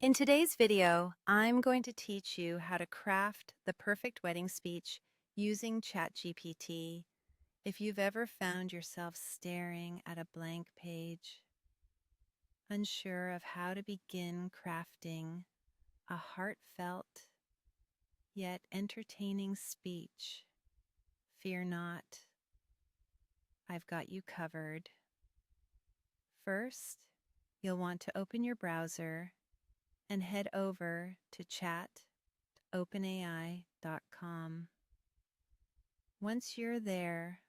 In today's video, I'm going to teach you how to craft the perfect wedding speech using ChatGPT. If you've ever found yourself staring at a blank page, unsure of how to begin crafting a heartfelt yet entertaining speech, fear not, I've got you covered. First, you'll want to open your browser and head over to chat.openai.com. Once you're there,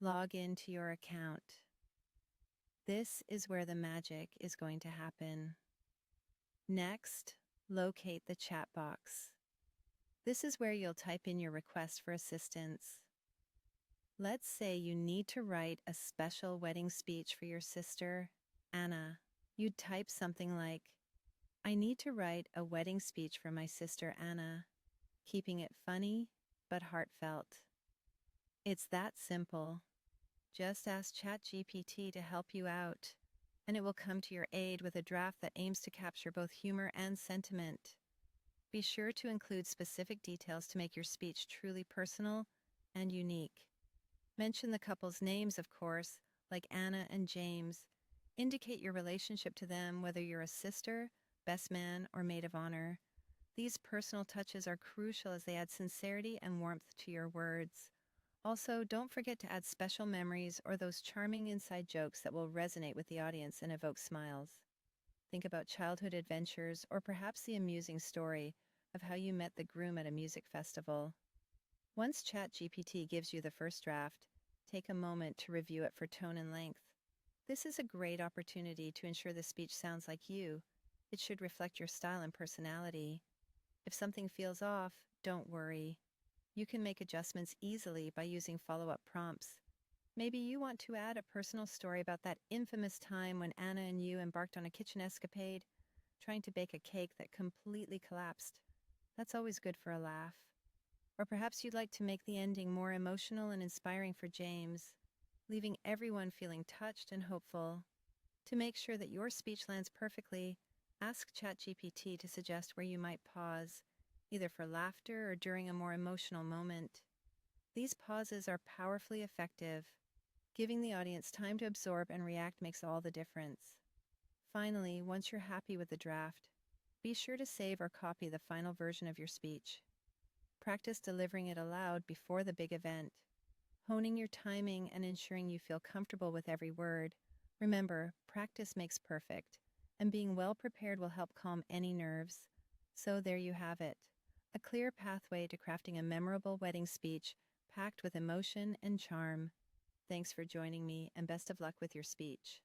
log into your account. This is where the magic is going to happen. Next, locate the chat box. This is where you'll type in your request for assistance. Let's say you need to write a special wedding speech for your sister, Anna. You'd type something like, I need to write a wedding speech for my sister Anna, keeping it funny but heartfelt. It's that simple. Just ask ChatGPT to help you out, and it will come to your aid with a draft that aims to capture both humor and sentiment. Be sure to include specific details to make your speech truly personal and unique. Mention the couple's names, of course, like Anna and James. Indicate your relationship to them, whether you're a sister, best man, or maid of honor. These personal touches are crucial as they add sincerity and warmth to your words. Also, don't forget to add special memories or those charming inside jokes that will resonate with the audience and evoke smiles. Think about childhood adventures or perhaps the amusing story of how you met the groom at a music festival. Once ChatGPT gives you the first draft, take a moment to review it for tone and length. This is a great opportunity to ensure the speech sounds like you. It should reflect your style and personality. If something feels off, don't worry. You can make adjustments easily by using follow-up prompts. Maybe you want to add a personal story about that infamous time when Anna and you embarked on a kitchen escapade, trying to bake a cake that completely collapsed. That's always good for a laugh. Or perhaps you'd like to make the ending more emotional and inspiring for James, leaving everyone feeling touched and hopeful. To make sure that your speech lands perfectly, ask ChatGPT to suggest where you might pause, either for laughter or during a more emotional moment. These pauses are powerfully effective. Giving the audience time to absorb and react makes all the difference. Finally, once you're happy with the draft, be sure to save or copy the final version of your speech. Practice delivering it aloud before the big event, honing your timing and ensuring you feel comfortable with every word. Remember, practice makes perfect, and being well prepared will help calm any nerves. So there you have it, a clear pathway to crafting a memorable wedding speech packed with emotion and charm. Thanks for joining me, and best of luck with your speech.